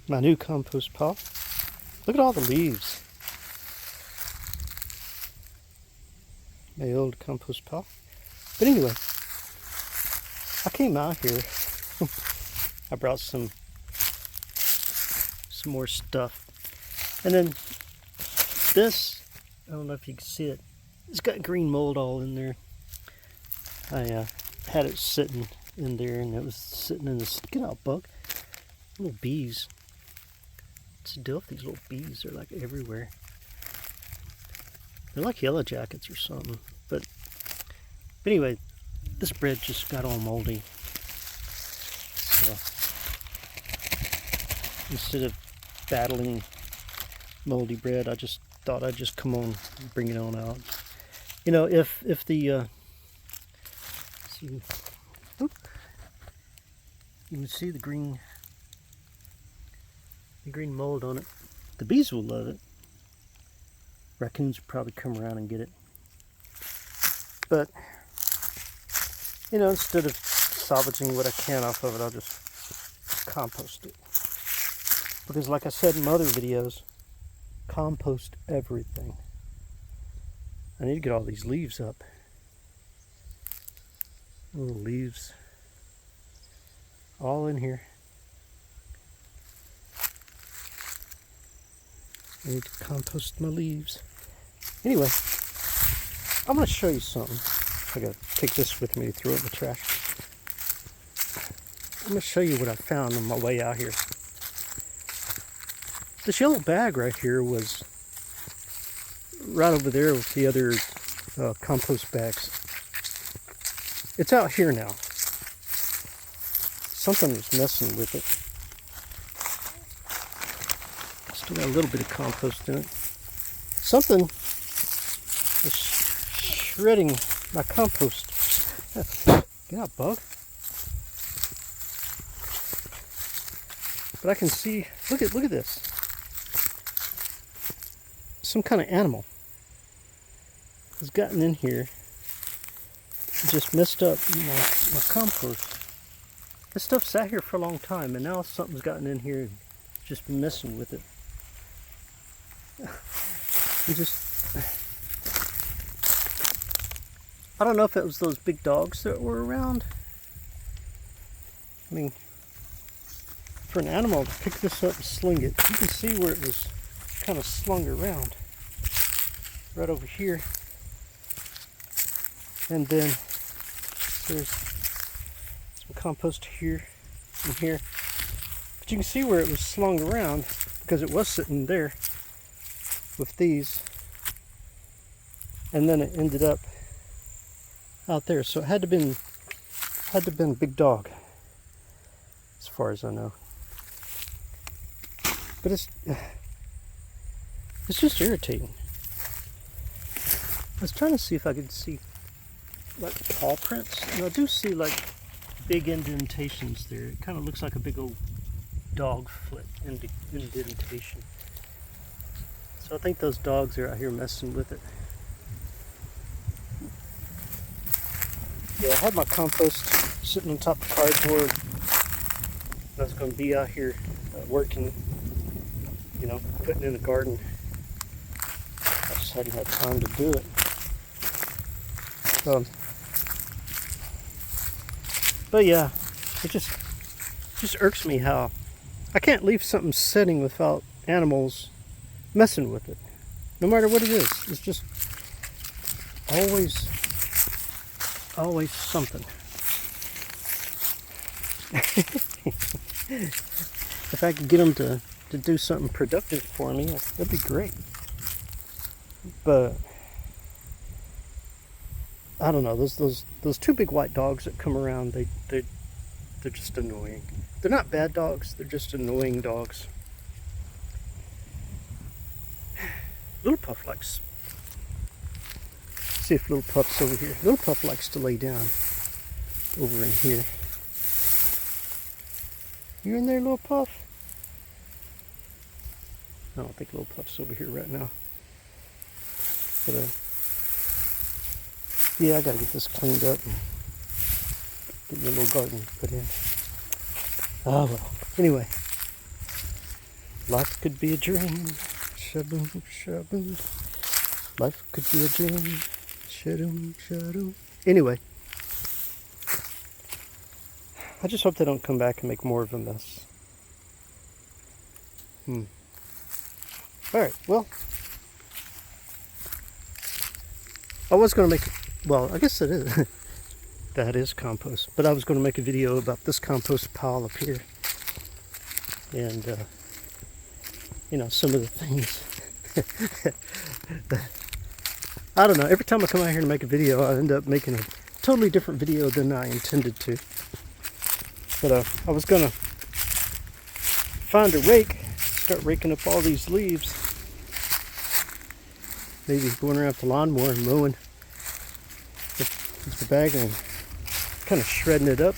my new compost pile. Look at all the leaves. My old compost pile. But anyway, I came out here. I brought some more stuff. And then this, I don't know if you can see it. It's got green mold all in there. I had it sitting in there, and it was sitting in this, get out, bug. Little bees. What's the deal with these little bees? They're like everywhere. They're like yellow jackets or something. But anyway, this bread just got all moldy. So instead of battling moldy bread, I just thought I'd just come on and bring it on out. You know, if the see, you can see the green mold on it. The bees will love it. Raccoons will probably come around and get it. But you know, instead of salvaging what I can off of it, I'll just compost it. Because like I said in my other videos, compost everything. I need to get all these leaves up. Little leaves all in here. I need to compost my leaves. Anyway, I'm going to show you something. I got to take this with me to throw it in the trash. I'm going to show you what I found on my way out here. This yellow bag right here was right over there with the other compost bags. It's out here now. Something was messing with it. Still got a little bit of compost in it. Something was shredding my compost. Get out, bug. But I can see, look at this. Some kind of animal has gotten in here and just messed up my compost. This stuff sat here for a long time, and now something's gotten in here and just been messing with it. I don't know if it was those big dogs that were around. I mean, for an animal to pick this up and sling it, you can see where it was kind of slung around. Right over here. And then there's some compost here and here. But you can see where it was slung around because it was sitting there with these. And then it ended up out there. So it had to been a big dog, as far as I know. But it's just irritating. I was trying to see if I could see like paw prints, and I do see like big indentations there. It kind of looks like a big old dog foot indentation. So I think those dogs are out here messing with it. Yeah, I had my compost sitting on top of cardboard. I was going to be out here working, you know, putting in the garden. I just hadn't had time to do it. But yeah, it just irks me how I can't leave something sitting without animals messing with it. No matter what it is, it's just always something. If I could get them to do something productive for me, that'd be great. But I don't know, those two big white dogs that come around, they're just annoying. They're not bad dogs, they're just annoying dogs. Little Puff likes, see if Little Puff's over here. Little Puff likes to lay down over in here. You in there, Little Puff? I don't think Little Puff's over here right now. But yeah, I gotta get this cleaned up and get your little garden put in. Oh well. Anyway, Life could be a dream. Shaboom, shaboom. Life could be a dream. Shadoom, shadoom. Anyway, I just hope they don't come back and make more of a mess. Alright, well, I was going to make, well, I guess it is. That is compost. But I was going to make a video about this compost pile up here. And, you know, some of the things. I don't know. Every time I come out here to make a video, I end up making a totally different video than I intended to. But I was going to find a rake, start raking up all these leaves. Maybe going around with the lawnmower and mowing with the bag and kind of shredding it up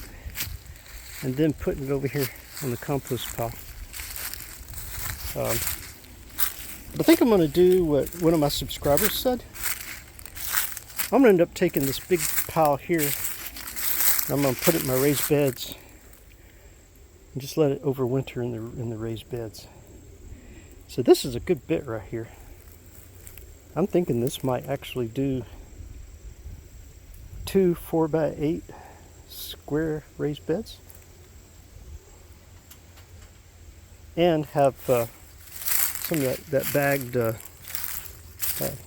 and then putting it over here on the compost pile. But I think I'm going to do what one of my subscribers said. I'm going to end up taking this big pile here and I'm going to put it in my raised beds and just let it overwinter in the raised beds. So this is a good bit right here. I'm thinking this might actually do 2 4x8 square raised beds and have some of that bagged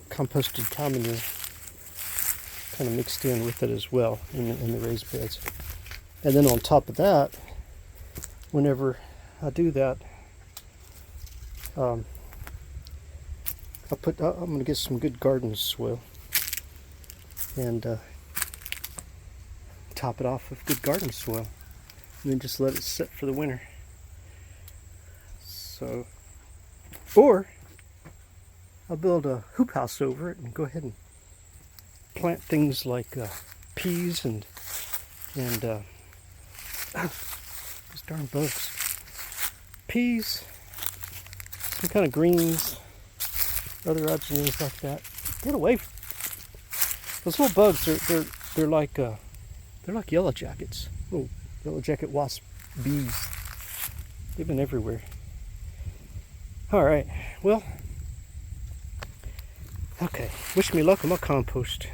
composted cow manure kind of mixed in with it as well in the raised beds. And then on top of that, whenever I do that, I'm going to get some good garden soil and top it off with good garden soil and then just let it sit for the winter. So, or I'll build a hoop house over it and go ahead and plant things like peas and those darn bugs. Peas, some kind of greens, other odds and ends like that. Get away from those little bugs. They're like yellow jackets, little yellow jacket wasp bees. They've been everywhere. All right, well, okay. Wish me luck on my compost.